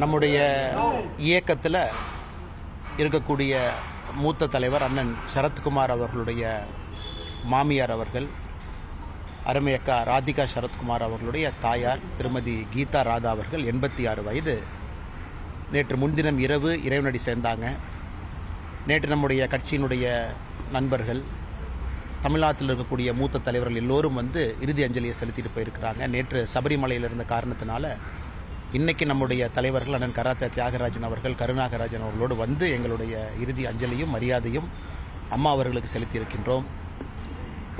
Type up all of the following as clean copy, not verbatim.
நம்முடைய இயக்கத்தில் இருக்கக்கூடிய மூத்த தலைவர் அண்ணன் சரத்குமார் அவர்களுடைய மாமியார் அவர்கள், அருமை அக்கா ராதிகா சரத்குமார் அவர்களுடைய தாயார் திருமதி கீதா ராதா அவர்கள் 86 வயது. நேற்று முன்தினம் இரவு இறைவனடி சேர்ந்தாங்க. நேற்று நம்முடைய கட்சியினுடைய நண்பர்கள், தமிழ்நாட்டில் இருக்கக்கூடிய மூத்த தலைவர்கள் எல்லோரும் இறுதி அஞ்சலியை செலுத்திட்டு போயிருக்கிறாங்க. நேற்று சபரிமலையில் இருந்த காரணத்தினால இன்றைக்கி நம்முடைய தலைவர்கள் அண்ணன் கராத்தே தியாகராஜன் அவர்கள், கருணாகராஜன் அவர்களோடு எங்களுடைய இறுதி அஞ்சலியும் மரியாதையும் அம்மா அவர்களுக்கு செலுத்தியிருக்கின்றோம்.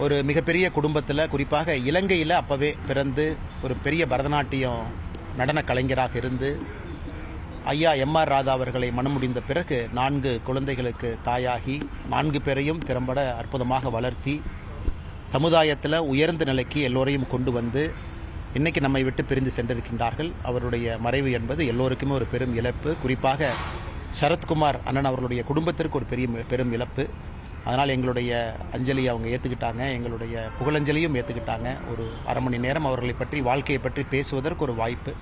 ஒரு மிகப்பெரிய குடும்பத்தில், குறிப்பாக இலங்கையில் அப்போவே பிறந்து ஒரு பெரிய பரதநாட்டியம் நடன கலைஞராக இருந்து ஐயா எம்ஆர் ராதா அவர்களை மணமுடிந்த பிறகு 4 குழந்தைகளுக்கு தாயாகி 4 பேரையும் திறம்பட அற்புதமாக வளர்த்தி சமுதாயத்தில் உயர்ந்த நிலைக்கு எல்லோரையும் கொண்டு வந்து இன்றைக்கி நம்மை விட்டு பிரிந்து சென்றிருக்கின்றார்கள். அவருடைய மறைவு என்பது எல்லோருக்குமே ஒரு பெரும் இழப்பு. குறிப்பாக சரத்குமார் அண்ணன் அவர்களுடைய குடும்பத்திற்கு ஒரு பெரும் இழப்பு. அதனால் எங்களுடைய அஞ்சலியை அவங்க ஏற்றுக்கிட்டாங்க, எங்களுடைய புகழஞ்சலியும் ஏற்றுக்கிட்டாங்க. ஒரு அரை மணி நேரம் அவர்களை பற்றி, வாழ்க்கையை பற்றி பேசுவதற்கு ஒரு வாய்ப்பு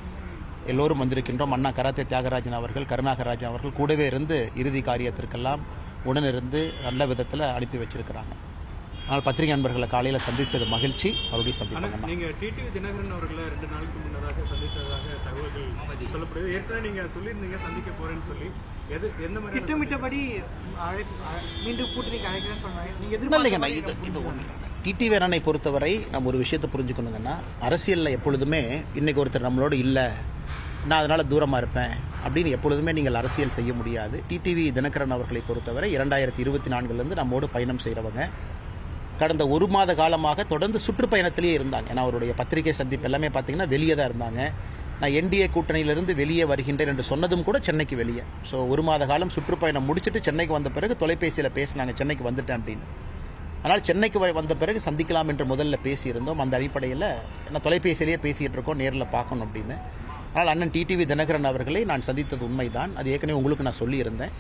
எல்லோரும் வந்திருக்கின்றோம். அண்ணா கராத்தே தியாகராஜன் அவர்கள், கருணாகராஜன் அவர்கள் கூடவே இருந்து இறுதி காரியத்திற்கெல்லாம் உடனிருந்து நல்ல விதத்தில் அனுப்பி வச்சிருக்கிறாங்க. ஆனால் பத்திரிகை நண்பர்களை காலையில் சந்தித்தது மகிழ்ச்சி. அவருடைய சந்திப்பாங்க. நீங்கள் டிடிவி தினகரன் அவர்களை 2 நாளுக்கு முன்னதாக சந்தித்ததாக தகவல்கள் சொல்லப்படுது. ஏற்கனவே நீங்கள் சொல்லியிருந்தீங்க சந்திக்க போகிறேன்னு சொல்லி. என்ன மாதிரி திட்டமிட்டபடி மீண்டும் கூட்டணிக்கு அழைக்கிறேன்னு சொன்னாங்க? இல்லைங்கண்ணா, இது ஒன்று. டிடிவி அண்ணனை பொறுத்தவரை நம்ம ஒரு விஷயத்தை புரிஞ்சுக்கணுங்கன்னா, அரசியலில் எப்பொழுதுமே இன்றைக்கி ஒருத்தர் நம்மளோடு இல்லை, நான் அதனால் தூரமாக இருப்பேன் அப்படின்னு எப்பொழுதுமே நீங்கள் அரசியல் செய்ய முடியாது. டிடிவி தினகரன் அவர்களை பொறுத்தவரை 2024 நம்மோடு பயணம் செய்கிறவங்க. கடந்த 1 மாத காலமாக தொடர்ந்து சுற்றுப்பயணத்திலேயே இருந்தாங்க. ஏன்னா அவருடைய பத்திரிகை சந்திப்பு எல்லாமே பார்த்தீங்கன்னா வெளியே தான் இருந்தாங்க. நான் என்டிஏ கூட்டணியிலிருந்து வெளியே வருகின்றேன் என்று சொன்னதும் கூட சென்னைக்கு வெளியே. ஸோ 1 மாத காலம் சுற்றுப்பயணம் முடிச்சுட்டு சென்னைக்கு வந்த பிறகு தொலைபேசியில் பேசினாங்க, சென்னைக்கு வந்துட்டேன் அப்படின்னு. ஆனால் சென்னைக்கு வந்த பிறகு சந்திக்கலாம் என்று முதல்ல பேசியிருந்தோம். அந்த அடிப்படையில் நான் தொலைபேசியிலேயே பேசிகிட்டு இருக்கோம், நேரில் பார்க்கணும் அப்படின்னு. ஆனால் அண்ணன் டிடிவி தினகரன் அவர்களை நான் சந்தித்தது உண்மைதான். அது ஏற்கனவே உங்களுக்கு நான் சொல்லியிருந்தேன்.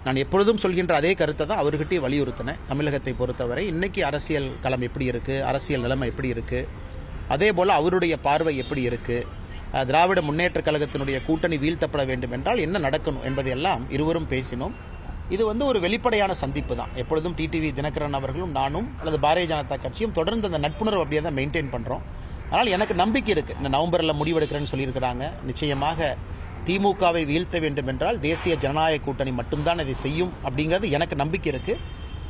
நான் எப்பொழுதும் சொல்கின்ற அதே கருத்தை தான் அவர்கிட்டே வலியுறுத்தினேன். தமிழகத்தை பொறுத்தவரை இன்றைக்கி அரசியல் களம் எப்படி இருக்குது, அரசியல் நிலைமை எப்படி இருக்குது, அதே போல் அவருடைய பார்வை எப்படி இருக்குது, திராவிட முன்னேற்ற கழகத்தினுடைய கூட்டணி வீழ்த்தப்பட வேண்டும் என்றால் என்ன நடக்கணும் என்பதையெல்லாம் இருவரும் பேசினோம். இது ஒரு வெளிப்படையான சந்திப்பு தான். எப்பொழுதும் டிடிவி தினகரன் அவர்களும் நானும் அல்லது பாரதிய ஜனதா கட்சியும் தொடர்ந்து அந்த நட்புணர்வு அப்படியே தான் மெயின்டைன் பண்ணுறோம். அதனால் எனக்கு நம்பிக்கை இருக்குது. இந்த நவம்பரில் முடிவெடுக்கிறேன்னு சொல்லியிருக்கிறாங்க. நிச்சயமாக திமுகவை வீழ்த்த வேண்டும் என்றால் தேசிய ஜனநாயக கூட்டணி மட்டும்தான் இதை செய்யும் அப்படிங்கிறது எனக்கு நம்பிக்கை இருக்குது.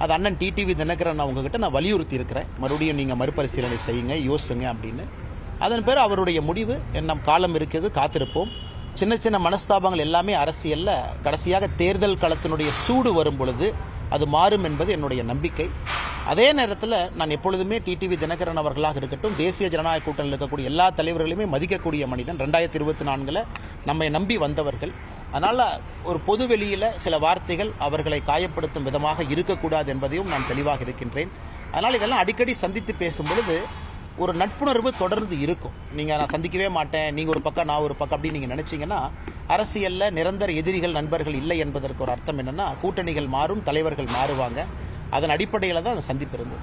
அது அண்ணன் டிடிவி தினகரன் அவங்ககிட்ட நான் வலியுறுத்தி இருக்கிறேன். மறுபடியும் நீங்கள் மறுபரிசீலனை செய்யுங்க, யோசிங்க அப்படின்னு. அதன் பேர் அவருடைய முடிவு. நம் காலம் இருக்குது, காத்திருப்போம். சின்ன சின்ன மனஸ்தாபங்கள் எல்லாமே அரசியலில் கடைசியாக தேர்தல் களத்தினுடைய சூடு வரும் பொழுது அது மாறும் என்பது என்னுடைய நம்பிக்கை. அதே நேரத்தில் நான் எப்பொழுதுமே டிடிவி தினகரன் அவர்களாக இருக்கட்டும், தேசிய ஜனநாயக கூட்டணியில் இருக்கக்கூடிய எல்லா தலைவர்களையுமே மதிக்கக்கூடிய மனிதன். 2024 நம்மை நம்பி வந்தவர்கள். அதனால் ஒரு பொது வெளியில் சில வார்த்தைகள் அவர்களை காயப்படுத்தும் விதமாக இருக்கக்கூடாது என்பதையும் நான் தெளிவாக இருக்கின்றேன். அதனால் இதெல்லாம் அடிக்கடி சந்தித்து பேசும் பொழுது ஒரு நட்புணர்வு தொடர்ந்து இருக்கும். நீங்கள் நான் சந்திக்கவே மாட்டேன், நீங்கள் ஒரு பக்கம் நான் ஒரு பக்கம் அப்படின்னு நீங்கள் நினச்சிங்கன்னா அரசியலில் நிரந்தர எதிரிகள் நண்பர்கள் இல்லை என்பதற்கு ஒரு அர்த்தம் என்னென்னா, கூட்டணிகள் மாறும், தலைவர்கள் மாறுவாங்க. அதன் அடிப்படையில் தான் அந்த சந்திப்பு இருந்தது.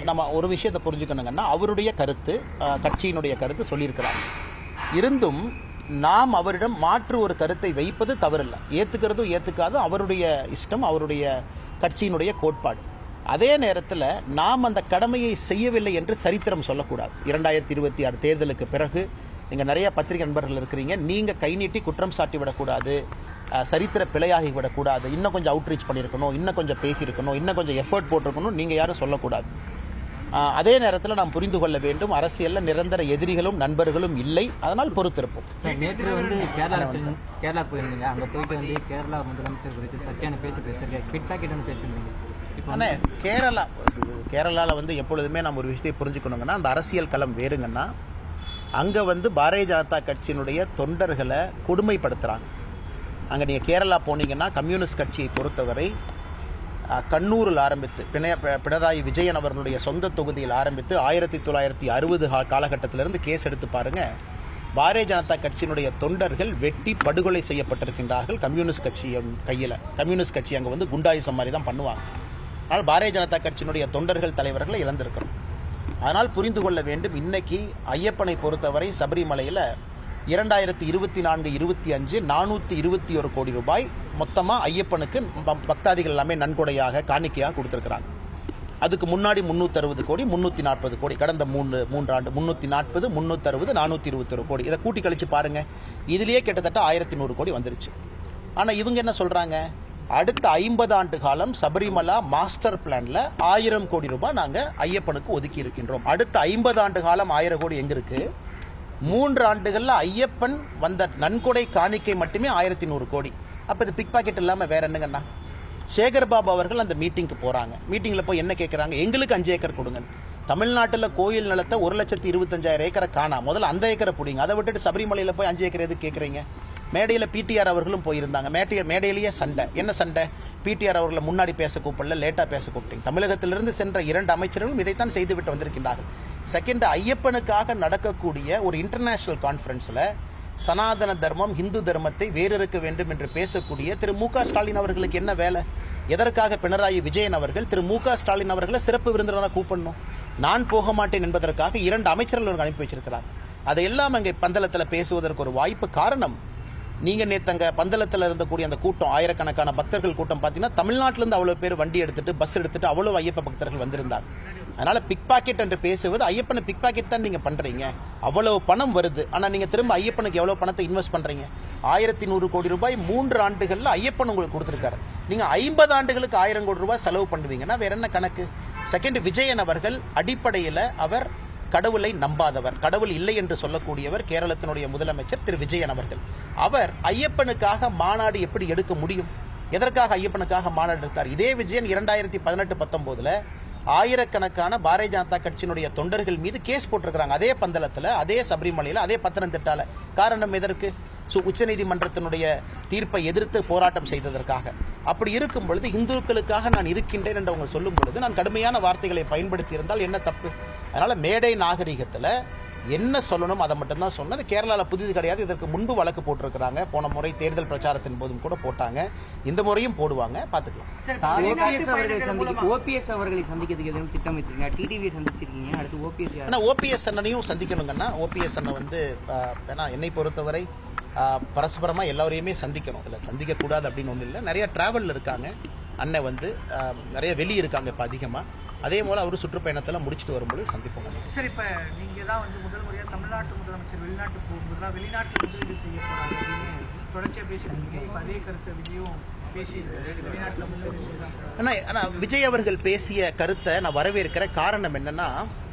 நம்ம ஒரு விஷயத்தை புரிஞ்சுக்கணுங்கன்னா, அவருடைய கருத்து, கட்சியினுடைய கருத்து சொல்லியிருக்கிறாங்க. இருந்தும் நாம் அவரிடம் மாற்று ஒரு கருத்தை வைப்பது தவறில்லை. ஏற்றுக்கிறதும் ஏற்றுக்காதும் அவருடைய இஷ்டம், அவருடைய கட்சியினுடைய கோட்பாடு. அதே நேரத்தில் நாம் அந்த கடமையை செய்யவில்லை என்று சரித்திரம் சொல்லக்கூடாது. 2026 தேர்தலுக்கு பிறகு நீங்கள் நிறைய பத்திரிகை நண்பர்கள் இருக்கிறீங்க, நீங்கள் கை நீட்டி குற்றம் சாட்டி விடக்கூடாது, சரித்திர பிழையாகி விடக்கூடாது, இன்னும் கொஞ்சம் அவுட்ரீச் பண்ணியிருக்கணும், இன்னும் கொஞ்சம் பேசியிருக்கணும், இன்னும் கொஞ்சம் எஃபர்ட் போட்டிருக்கணும், நீங்கள் யாரும் சொல்லக்கூடாது. அதே நேரத்தில் நாம் புரிந்து கொள்ள வேண்டும், அரசியலில் நிரந்தர எதிரிகளும் நண்பர்களும் இல்லை. அதனால் பொறுத்திருப்போம். நேற்று கேரளா போயிருந்தீங்க, அங்கே போயிட்டு கேரளா முதலமைச்சர் குறித்து சர்ச்சையான பேசுறீங்க, பேசுறீங்க. ஆனால் கேரளாவில் எப்பொழுதுமே நம்ம ஒரு விஷயத்தை புரிஞ்சுக்கணுங்கன்னா, அந்த அரசியல் களம் வேறுங்கன்னா, அங்கே பாரதிய ஜனதா கட்சியினுடைய தொண்டர்களை கொடுமைப்படுத்துகிறாங்க. அங்கே நீங்கள் கேரளா போனீங்கன்னா கம்யூனிஸ்ட் கட்சியை பொறுத்தவரை கண்ணூரில் ஆரம்பித்து பினராயி விஜயன் அவர்களுடைய சொந்த தொகுதியில் ஆரம்பித்து 1960 காலகட்டத்திலிருந்து கேஸ் எடுத்து பாருங்கள். பாரதிய ஜனதா கட்சியினுடைய தொண்டர்கள் வெட்டி படுகொலை செய்யப்பட்டிருக்கின்றார்கள் கம்யூனிஸ்ட் கட்சியின் கையில். கம்யூனிஸ்ட் கட்சி அங்கே குண்டாயுசம் மாதிரி தான் பண்ணுவாங்க. ஆனால் பாரதிய ஜனதா கட்சியினுடைய தொண்டர்கள் தலைவர்களை இழந்திருக்கிறோம். அதனால் புரிந்து கொள்ள வேண்டும், இன்னைக்கு ஐயப்பனை பொறுத்தவரை சபரிமலையில் 2024-25 421 கோடி ரூபாய் மொத்தமாக ஐயப்பனுக்கு பக்தாதிகள் எல்லாமே நன்கொடையாக காணிக்கையாக கொடுத்துருக்குறாங்க. அதுக்கு முன்னாடி 360 கோடி 340 கோடி கடந்த மூன்று ஆண்டு 340 360 421 கோடி. இதை கூட்டி கழிச்சு பாருங்க, இதுலயே கிட்டத்தட்ட 1100 கோடி வந்துருச்சு. ஆனா இவங்க என்ன சொல்றாங்க, அடுத்த 50 ஆண்டு காலம் சபரிமலா மாஸ்டர் பிளான்ல 1000 கோடி ரூபாய் நாங்க ஐயப்பனுக்கு ஒதுக்கி இருக்கின்றோம். அடுத்த 50 ஆண்டு காலம் 1000 கோடி எங்க இருக்கு? 3 ஆண்டுகள்ல ஐயப்பன் வந்த நன்கொடை காணிக்கை மட்டுமே 1100 கோடி. அப்ப இது பிக் பாக்கெட் இல்லாம வேற என்னங்கண்ணா? சேகர்பாபு அவர்கள் அந்த மீட்டிங்க்கு போறாங்க. மீட்டிங்ல போய் என்ன கேட்கறாங்க, எங்களுக்கு 5 ஏக்கர் கொடுங்க. தமிழ்நாட்டில் கோயில் நிலத்தை 1,25,000 ஏக்கரை காணா, முதல்ல அந்த ஏக்கரை பிடிங்க. அதை விட்டுட்டு சபரிமலையில் போய் 5 ஏக்கர் எதுக்கு கேட்குறீங்க? மேடையில் பிடிஆர் அவர்களும் போயிருந்தாங்க. மேடையிலேயே சண்டை. என்ன சண்டை? பிடிஆர் அவர்களை முன்னாடி பேச கூப்பிடல, லேட்டாக பேச கூப்பிட்டீங்க. தமிழகத்திலிருந்து சென்ற 2 அமைச்சர்களும் இதைத்தான் செய்துவிட்டு வந்திருக்கின்றார்கள். செகண்ட், ஐயப்பனுக்காக நடக்கக்கூடிய ஒரு இன்டர்நேஷனல் கான்ஃபரன்ஸில் சனாதன தர்மம் இந்து தர்மத்தை வேறறுக்க வேண்டும் என்று பேசக்கூடிய திரு மு.க. ஸ்டாலின் அவர்களுக்கு என்ன வேலை? எதற்காக பினராயி விஜயன் அவர்கள் திரு மு.க. ஸ்டாலின் அவர்களை சிறப்பு விருந்தினராக கூப்பிடணும்? நான் போக மாட்டேன் என்பதற்காக 2 அமைச்சர்கள் அனுப்பி வச்சிருக்கிறார். அதையெல்லாம் அங்கே பந்தளத்தில் பேசுவதற்கு ஒரு வாய்ப்பு. காரணம், நீங்க நேத்தங்க பந்தளத்தில் இருந்தக்கூடிய அந்த கூட்டம், ஆயிரக்கணக்கான பக்தர்கள் கூட்டம் பார்த்தீங்கன்னா தமிழ்நாட்டிலிருந்து அவ்வளவு பேர் வண்டி எடுத்துட்டு பஸ் எடுத்துட்டு அவ்வளவு ஐயப்ப பக்தர்கள் வந்திருந்தார். அதனால பிக் பாக்கெட் என்று பேசுவது, ஐயப்பனை பிக் பாக்கெட் தான் நீங்க பண்றீங்க. அவ்வளவு பணம் வருது, ஆனா நீங்க திரும்ப ஐயப்பனுக்கு எவ்வளவு பணத்தை இன்வெஸ்ட் பண்றீங்க? 1100 கோடி ரூபாய் 3 ஆண்டுகள்ல ஐயப்பன் உங்களுக்கு கொடுத்திருக்காரு. நீங்க 50 ஆண்டுகளுக்கு 1000 கோடி ரூபாய் செலவு பண்ணுவீங்கன்னா வேற என்ன கணக்கு? செகண்ட், விஜயன் அவர்கள் அடிப்படையில் அவர் கடவுளை நம்பாதவர், கடவுள் இல்லை என்று சொல்லக்கூடியவர். கேரளத்தினுடைய முதலமைச்சர் திரு விஜயன் அவர்கள், அவர் ஐயப்பனுக்காக மாநாடு எப்படி எடுக்க முடியும்? எதற்காக ஐயப்பனுக்காக மாநாடு எடுத்தார்? இதே விஜயன் 2018-19 ஆயிரக்கணக்கான பாரதிய ஜனதா கட்சியினுடைய தொண்டர்கள் மீது கேஸ் போட்டிருக்கிறாங்க. அதே பந்தளத்தில், அதே சபரிமலையில், அதே பத்தனந்திட்டால. காரணம் எதற்கு? உச்சநீதிமன்றத்தினுடைய தீர்ப்பை எதிர்த்து போராட்டம் செய்ததற்காக. அப்படி இருக்கும் பொழுது இந்துக்களுக்காக நான் இருக்கின்றேன் என்று அவங்க சொல்லும் பொழுது நான் கடுமையான வார்த்தைகளை பயன்படுத்தி இருந்தால் என்ன தப்பு? அதனால மேடை நாகரிகத்தில் என்ன சொல்லணும் அதை மட்டும்தான் சொன்னது. கேரளாவில் புதிது கிடையாது. இதற்கு முன்பு வழக்கு போட்டிருக்கிறாங்க. போன முறை தேர்தல் பிரச்சாரத்தின் போதும் கூட போட்டாங்க. இந்த முறையும் போடுவாங்க. பார்த்துக்கலாம். ஓபிஎஸ் அவர்களை சந்திக்கிறதுக்கு எதுவும் திட்டமிட்டிருக்கீங்க? டிடிவி சந்திச்சிருக்கீங்க, அடுத்து ஓபிஎஸ். ஆனால் ஓபிஎஸ் அண்ணனையும் சந்திக்கணுங்கன்னா, ஓபிஎஸ் அண்ணன் வந்து என்னை பொறுத்தவரை பரஸ்பரமாக எல்லாரையுமே சந்திக்கணும். இல்லை சந்திக்கக்கூடாது அப்படின்னு ஒன்றும் இல்லை. நிறைய டிராவலில் இருக்காங்க. அண்ணன் வந்து நிறைய வெளியே இருக்காங்க இப்போ அதிகமாக. அதே போல் அவர் சுற்றுப்பயணத்தில் முடிச்சுட்டு வரும்போது சந்திப்போம். சார், இப்போ நீங்கள் தான் வந்து முதல் முறையாக தமிழ்நாட்டு முதலமைச்சர் வெளிநாட்டு போகும்போதுலாம் வெளிநாட்டில் முதலீடு செய்ய போகிறாங்க அப்படின்னு தொடர்ச்சியாக பேசியிருக்கீங்க. இப்போ அதே கருத்தை விஜயும் ஆனால் விஜய் அவர்கள் பேசிய கருத்தை நான் வரவேற்கிற காரணம் என்னன்னா,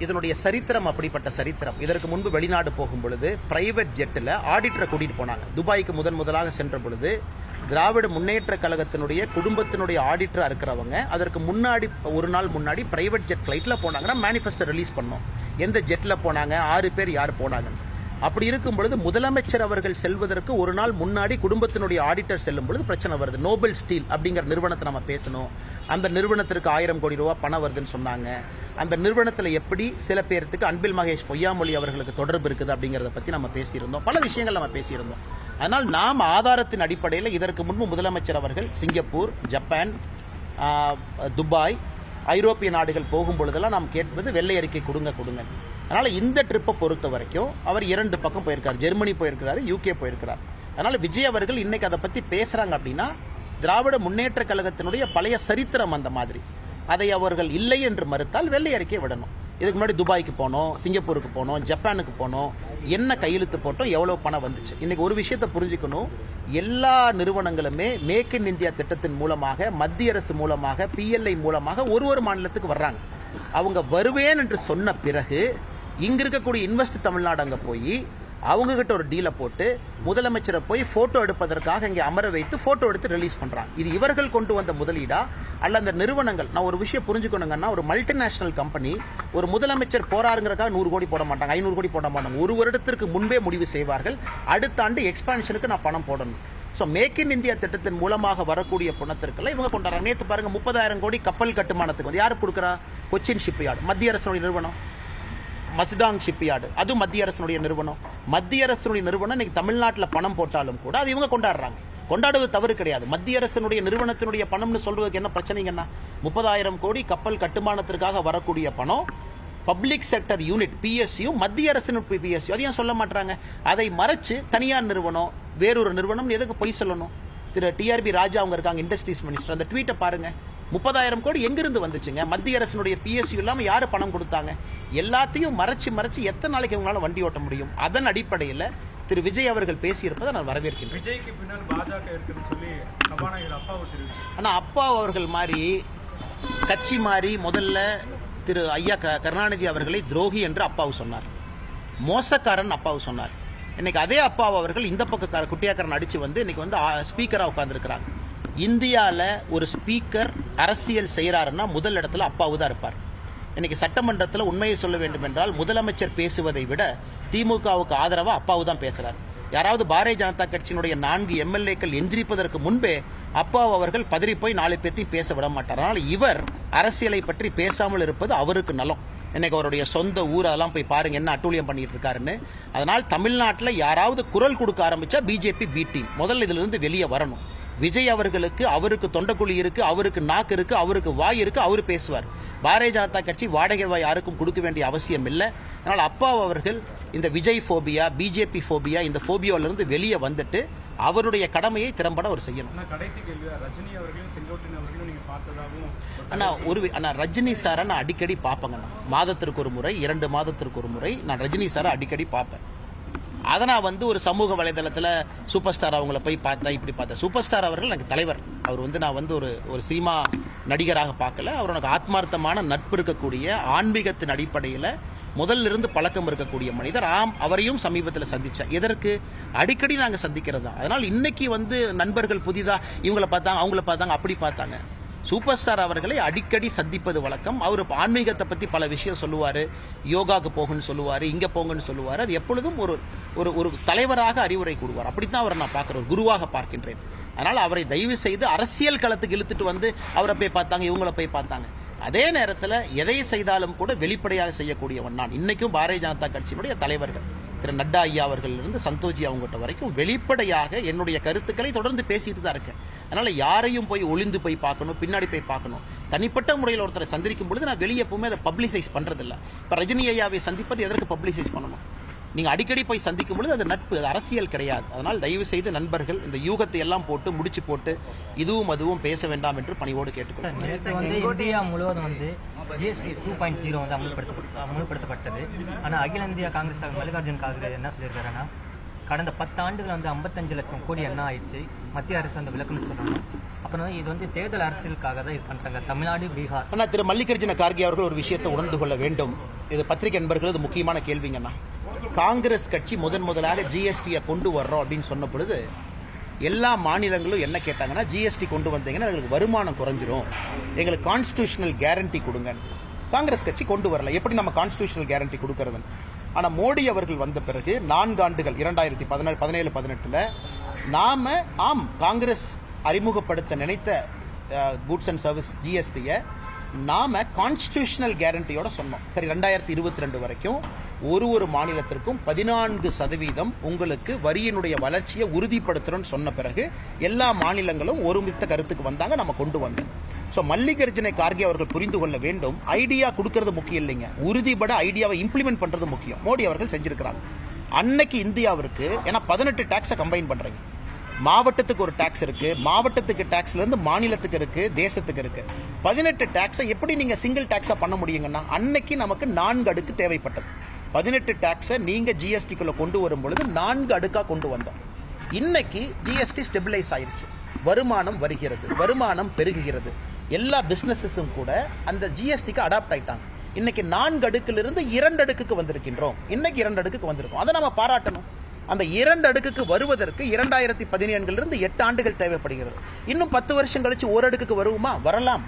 இதனுடைய சரித்திரம் அப்படிப்பட்ட சரித்திரம். இதற்கு முன்பு வெளிநாடு போகும் பொழுது பிரைவேட் ஜெட்டில் ஆடிட்டரை கூட்டிட்டு போனாங்க. துபாய்க்கு முதலாக சென்ற பொழுது திராவிட முன்னேற்ற கழகத்தினுடைய குடும்பத்தினுடைய ஆடிட்டராக இருக்கிறவங்க அதற்கு முன்னாடி ஒரு நாள் முன்னாடி பிரைவேட் ஜெட் ஃப்ளைட்டில் போனாங்கன்னா மேனிஃபெஸ்டோ ரிலீஸ் பண்ணோம். எந்த ஜெட்டில் போனாங்க, 6 பேர் யார் போனாங்க. அப்படி இருக்கும் பொழுது முதலமைச்சர் அவர்கள் செல்வதற்கு ஒரு நாள் முன்னாடி குடும்பத்தினுடைய ஆடிட்டர் செல்லும் பொழுது பிரச்சனை வருது. நோபல் ஸ்டீல் அப்படிங்கிற நிறுவனத்தை நம்ம பேசணும். அந்த நிறுவனத்திற்கு 1000 கோடி ரூபாய் பணம் வருதுன்னு சொன்னாங்க. அந்த நிறுவனத்தில் எப்படி சில பேருக்கு அன்பில் மகேஷ் பொய்யாமொழி அவர்களுக்கு தொடர்பு இருக்குது அப்படிங்கிறத பற்றி நம்ம பேசியிருந்தோம். பல விஷயங்கள் நம்ம பேசியிருந்தோம். அதனால் நாம் ஆதாரத்தின் அடிப்படையில் இதற்கு முன்பு முதலமைச்சர் அவர்கள் சிங்கப்பூர், ஜப்பான், துபாய், ஐரோப்பிய நாடுகள் போகும் பொழுதெல்லாம் நாம் கேட்பது வெள்ளை அறிக்கை கொடுங்க. அதனால் இந்த ட்ரிப்பை பொறுத்த வரைக்கும் அவர் 2 பக்கம் போயிருக்கார். ஜெர்மனி போயிருக்கிறாரு, யூகே போயிருக்கிறார். அதனால் விஜய் அவர்கள் இன்னைக்கு அதை பற்றி பேசுகிறாங்க அப்படின்னா திராவிட முன்னேற்ற கழகத்தினுடைய பழைய சரித்திரம் அந்த மாதிரி. அதை அவர்கள் இல்லை என்று மறுத்தால் வெள்ளை அறிக்கை விடணும். இதுக்கு முன்னாடி துபாய்க்கு போனோம், சிங்கப்பூருக்கு போனோம், ஜப்பானுக்கு போனோம், என்ன கையெழுத்து போட்டோம், எவ்வளோ பணம் வந்துச்சு. இன்னைக்கு ஒரு விஷயத்தை புரிஞ்சுக்கணும். எல்லா நிறுவனங்களுமே மேக் இன் இந்தியா திட்டத்தின் மூலமாக, மத்திய அரசு மூலமாக, PLI மூலமாக ஒரு மாநிலத்துக்கு வர்றாங்க. அவங்க வருவேன் என்று சொன்ன பிறகு இங்க இருக்கக்கூடிய இன்வெஸ்ட் தமிழ்நாடு அங்கே போய் அவங்க கிட்ட ஒரு டீலை போட்டு முதலமைச்சரை போய் போட்டோ எடுப்பதற்காக இங்கே அமர வைத்து போட்டோ எடுத்து ரிலீஸ் பண்றாங்க. இது இவர்கள் கொண்டு வந்த முதலீடா அல்ல அந்த நிறுவனங்கள்? நான் ஒரு விஷயம் புரிஞ்சுக்கணுங்கன்னா, ஒரு மல்டிநேஷனல் கம்பெனி ஒரு முதலமைச்சர் போறாருங்கிறக்காக 100 கோடி போட மாட்டாங்க, 500 கோடி போட மாட்டாங்க. ஒரு வருடத்திற்கு முன்பே முடிவு செய்வார்கள், அடுத்த ஆண்டு எக்ஸ்பான்ஷனுக்கு நான் பணம் போடணும். ஸோ மேக் இன் இந்தியா திட்டத்தின் மூலமாக வரக்கூடிய பணத்திற்கெல்லாம் இவங்க கொண்டாடுறாங்க. நேற்று பாருங்க 30,000 கோடி கப்பல் கட்டுமானத்துக்கு வந்து யாரு கொடுக்குறா? கொச்சின் ஷிப்யார்டு, மத்திய அரசுடைய நிறுவனம். மஸ்டாங் ஷிப்யார்டு, அதுவும் மத்திய அரசுடைய நிறுவனம். மத்திய அரசுடைய நிறுவனம் இன்னைக்கு தமிழ்நாட்டில் பணம் போட்டாலும் கூட அது இவங்க கொண்டாடுறாங்க. கொண்டாடுவது தவறு கிடையாது. மத்திய அரசினுடைய நிறுவனத்தினுடைய பணம்னு சொல்றதுக்கு என்ன பிரச்சனைங்கன்னா, 30,000 கோடி கப்பல் கட்டுமானத்திற்காக வரக்கூடிய பணம் பப்ளிக் செக்டர் யூனிட் PSU, மத்திய அரசின் PSU, அதையும் சொல்ல மாட்டாங்க. அதை மறைச்சு தனியார் நிறுவனம் வேறொரு நிறுவனம் எதுக்கு பொய் சொல்லணும்? திரு TRB ராஜா அவங்க இருக்காங்க, இண்டஸ்ட்ரீஸ் மினிஸ்டர், அந்த ட்வீட்டை பாருங்க. 30,000 கோடி எங்கிருந்து வந்துச்சுங்க? மத்திய அரசினுடைய PSU இல்லாம யாரு பணம் கொடுத்தாங்க? எல்லாத்தையும் மறைச்சு எத்தனை நாளைக்கு அவங்களால வண்டி ஓட்ட முடியும்? அதன் அடிப்படையில் திரு விஜய் அவர்கள் பேசியிருப்பதை நான் வரவேற்கின்றேன். விஜய்க்கு பின்னால் பாஜக இருக்குன்னு சொல்லி சபாநாயகர் அப்பாவு தெரிவிச்சு. ஆனா அப்பா அவர்கள் மாதிரி கட்சி மாறி முதல்ல திரு ஐயா கருணாநிதி அவர்களை துரோகி என்று அப்பாவு சொன்னார், மோசக்காரன் அப்பாவு சொன்னார். இன்னைக்கு அதே அப்பாவு அவர்கள் இந்த பக்க குட்டியாக்காரன் அடிச்சு வந்து இன்னைக்கு வந்து ஸ்பீக்கரா உட்கார்ந்துருக்கிறாங்க. இந்தியாவில் ஒரு ஸ்பீக்கர் அரசியல் செய்கிறாருன்னா முதல் இடத்துல அப்பாவு தான் இருப்பார். இன்னைக்கு சட்டமன்றத்தில் உண்மையை சொல்ல வேண்டும் என்றால் முதலமைச்சர் பேசுவதை விட திமுகவுக்கு ஆதரவாக அப்பாவு தான் பேசுகிறார். யாராவது பாரதிய ஜனதா கட்சியினுடைய 4 MLAக்கள் எந்திரிப்பதற்கு முன்பே அப்பாவு அவர்கள் பதறி போய் 4 பேர்த்தையும் பேச விட மாட்டார். அதனால் இவர் அரசியலை பற்றி பேசாமல் இருப்பது அவருக்கு நலம். இன்னைக்கு அவருடைய சொந்த ஊர் அதெல்லாம் போய் பாருங்க என்ன அட்டூழியம் பண்ணிட்டு இருக்காருன்னு. அதனால் தமிழ்நாட்டில் யாராவது குரல் கொடுக்க ஆரம்பிச்சா BJP B டீம் முதல்ல இதிலிருந்து வெளியே வரணும். விஜய் அவர்களுக்கு அவருக்கு தொண்டக்குழி இருக்கு, அவருக்கு நாக்கு இருக்கு, அவருக்கு வாய் இருக்கு, அவர் பேசுவார். பாரதிய ஜனதா கட்சி வாடகை வாய் யாருக்கும் கொடுக்க வேண்டிய அவசியம் இல்லை. அதனால் அப்பா அவர்கள் இந்த விஜய் ஃபோபியா, BJP ஃபோபியா, இந்த ஃபோபியாவிலிருந்து வெளியே வந்துட்டு அவருடைய கடமையை திறம்பட அவர் செய்யணும். கடைசி கேள்வி, ரஜினி அவர்களும் செங்கோட்டையன் அவர்களும் நீங்க பார்த்ததாகவும். ஆனா ரஜினி சாரை நான் அடிக்கடி பார்ப்பேங்கண்ணா. மாதத்திற்கு ஒரு முறை, 2 மாதத்திற்கு ஒரு முறை நான் ரஜினி சாரை அடிக்கடி பார்ப்பேன். அதை நான் வந்து ஒரு சமூக வலைதளத்தில் சூப்பர் ஸ்டார் அவங்கள போய் பார்த்தேன், இப்படி பார்த்தேன். சூப்பர் ஸ்டார் அவர்கள் எனக்கு தலைவர். அவர் வந்து நான் வந்து ஒரு சினிமா நடிகராக பார்க்கல. அவர் எனக்கு ஆத்மார்த்தமான நட்பு இருக்கக்கூடிய ஆன்மீகத்தின் அடிப்படையில் முதல்லிருந்து பழக்கம் இருக்கக்கூடிய மனிதர். அவரையும் சமீபத்தில் சந்தித்தேன். எதற்கு? அடிக்கடி நாங்கள் சந்திக்கிறது தான். அதனால் இன்னைக்கு வந்து நண்பர்கள் புதிதாக இவங்களை பார்த்தாங்க, அவங்கள பார்த்தாங்க, அப்படி பார்த்தாங்க. சூப்பர் ஸ்டார் அவர்களை அடிக்கடி சந்திப்பது வழக்கம். அவர் ஆன்மீகத்தை பற்றி பல விஷயம் சொல்லுவார், யோகாவுக்கு போகுன்னு சொல்லுவார், இங்கே போங்கன்னு சொல்லுவார். அது எப்பொழுதும் ஒரு தலைவராக அறிவுரை கூடுவார். அப்படித்தான் அவரை நான் பார்க்குறேன், ஒரு குருவாக பார்க்கின்றேன். அதனால் அவரை தயவு செய்து அரசியல் களத்துக்கு இழுத்துட்டு வந்து அவரை போய் பார்த்தாங்க, இவங்கள போய் பார்த்தாங்க. அதே நேரத்தில் எதை செய்தாலும் கூட வெளிப்படையாக செய்யக்கூடியவன் நான். இன்னைக்கும் பாரதிய ஜனதா கட்சியினுடைய தலைவர்கள் திரு நட்டா ஐயா அவர்களிலிருந்து சந்தோஷி அவங்ககிட்ட வரைக்கும் வெளிப்படையாக என்னுடைய கருத்துக்களை தொடர்ந்து பேசிட்டு தான் இருக்கேன். அதனால யாரையும் போய் ஒளிந்து போய் பார்க்கணும், பின்னாடி போய் பார்க்கணும். தனிப்பட்ட முறையில் ஒருத்தரை சந்திக்கும் பொழுது நான் வெளியே எப்பவுமே அதை பப்ளிசைஸ் பண்றதில்லை. இப்போ ரஜினி ஐயாவை சந்திப்பது எதற்கு பப்ளிசைஸ் பண்ணணும்? நீங்க அடிக்கடி போய் சந்திக்கும் பொழுது அது நட்பு, அது அரசியல் கிடையாது. அதனால் தயவு செய்து நண்பர்கள் இந்த யூகத்தை எல்லாம் போட்டு முடிச்சு போட்டு இதுவும் அதுவும் பேச வேண்டாம் என்று பணிவோடு கேட்டுக்கொள்கிறேன். நேற்று வந்து இந்தியா முழுவதும் வந்து GST 2.0 வந்து அமுல்படுத்தப்பட்டது. ஆனால் அகில இந்திய காங்கிரஸ் தலைவர் மல்லிகார்ஜுன் கார்கே என்ன சொல்லியிருக்காருன்னா, கடந்த 10 ஆண்டுகள் வந்து 55 லட்சம் கோடி என்ன ஆயிடுச்சு, மத்திய அரசு அந்த விளக்கம்னு சொல்லணும். அப்புறம் இது வந்து தேர்தல் அரசியலுக்காக தான் இது பண்றாங்க. தமிழ்நாடு, பீகார். ஆனால் திரு மல்லிகார்ஜுன கார்கே அவர்கள் ஒரு விஷயத்தை உணர்ந்து கொள்ள வேண்டும். இது பத்திரிகை நண்பர்கள் இது முக்கியமான கேள்விங்கண்ணா. காங்கிரஸ் கட்சி முதலாக GST கொண்டு வர்றோம் அப்படின்னு சொன்ன பொழுது எல்லா மாநிலங்களும் என்ன கேட்டாங்கன்னா, GST கொண்டு வந்தீங்கன்னா எங்களுக்கு வருமானம் குறைஞ்சிரும், எங்களுக்கு கான்ஸ்டிடியூஷனல் கேரண்டி கொடுங்க. காங்கிரஸ் கட்சி கொண்டு வரல. எப்படி நம்ம கான்ஸ்டிடியூஷனல் கேரண்டி கொடுக்கறது? ஆனால் மோடி அவர்கள் வந்த பிறகு 4 ஆண்டுகள் 2017, 18 நாம காங்கிரஸ் அறிமுகப்படுத்த நினைத்த கூட்ஸ் அண்ட் சர்வீஸ் GST-யை நாம கான்ஸ்டிடியூஷனல் கேரண்டியோட சொன்னோம். சரி, 2022 வரைக்கும் ஒரு மாநிலத்திற்கும் 14% உங்களுக்கு வரியினுடைய வளர்ச்சியை உறுதிப்படுத்துறோம்னு சொன்ன பிறகு எல்லா மாநிலங்களும் ஒருமித்த கருத்துக்கு வந்தாங்க, நம்ம கொண்டு வந்தோம். ஸோ மல்லிகார்ஜுன கார்கே அவர்கள் புரிந்து கொள்ள வேண்டும், ஐடியா கொடுக்கறது முக்கியம் இல்லைங்க, உறுதிபட ஐடியாவை இம்ப்ளிமெண்ட் பண்றது முக்கியம். மோடி அவர்கள் செஞ்சிருக்கிறாங்க. அன்னைக்கு இந்தியாவிற்கு ஏன்னா 18 டாக்ஸை கம்பைன் பண்றீங்க. மாவட்டத்துக்கு ஒரு டாக்ஸ் இருக்கு, மாவட்டத்துக்கு டாக்ஸ்ல இருந்து மாநிலத்துக்கு இருக்கு, தேசத்துக்கு இருக்கு. 18 டாக்ஸை எப்படி நீங்க சிங்கிள் டாக்ஸா பண்ண முடியுங்கன்னா, அன்னைக்கு நமக்கு 4 அடுக்கு தேவைப்பட்டது. 18 டாக்ஸை நீங்க GST-க்குள்ள கொண்டு வரும் பொழுது 4 அடுக்கா கொண்டு வந்தோம். இன்னைக்கு GST ஸ்டெபிலைஸ் ஆயிருச்சு, வருமானம் வருகிறது, வருமானம் பெருகுகிறது. எல்லா பிசினஸஸும் கூட அந்த GST-க்கு அடாப்ட் ஆயிட்டாங்க. இன்னைக்கு 4 அடுக்கிலிருந்து 2 அடுக்குக்கு வந்திருக்கின்றோம். இன்னைக்கு 2 அடுக்குக்கு வந்திருக்கோம். அதை நம்ம பாராட்டணும். அந்த 2 அடுக்குக்கு வருவதற்கு 2017 8 ஆண்டுகள் தேவைப்படுகிறது. இன்னும் 10 வருஷம் கழிச்சு 1 அடுக்குக்கு வருவோமா? வரலாம்.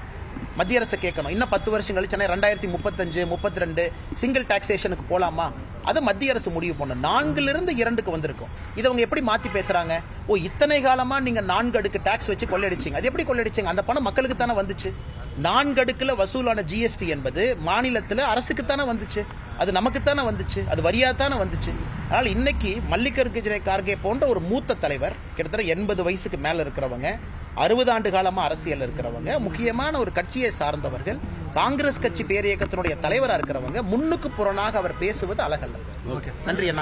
மத்திய அரசு கேட்கணும். இன்னும் 10 வருஷம் கழிச்சு 2035, 32 சிங்கிள் டாக்ஸேஷனுக்கு போலாமா? அதை மத்திய அரசு முடிவு பண்ணும். 4லிருந்து 2க்கு வந்திருக்கும். இதை அவங்க எப்படி மாத்தி பேசுறாங்க? இத்தனை காலமா நீங்க 4 அடுக்கு டாக்ஸ் வச்சு கொள்ளையடிச்சீங்க. அது எப்படி கொள்ளையடிச்சீங்க? அந்த பணம் மக்களுக்கு தானே வந்துச்சு. 4 அடுக்குல வசூலான ஜிஎஸ்டி என்பது மாநிலத்தில் அரசுக்கு தானே வந்துச்சு. அது நமக்குத்தானே வந்துச்சு. அது வரியாத்தானே வந்துச்சு. அதனால் இன்னைக்கு மல்லிகார்ஜுன கார்கே போன்ற ஒரு மூத்த தலைவர், கிட்டத்தட்ட 80 வயசுக்கு மேல இருக்கிறவங்க, 60 ஆண்டு காலமா அரசியல் இருக்கிறவங்க, முக்கியமான ஒரு கட்சியை சார்ந்தவர்கள், காங்கிரஸ் கட்சி பேரியக்கத்தினுடைய தலைவராக இருக்கிறவங்க, முன்னுக்கு புறனாக அவர் பேசுவது அழகல்ல. நன்றி அண்ணா.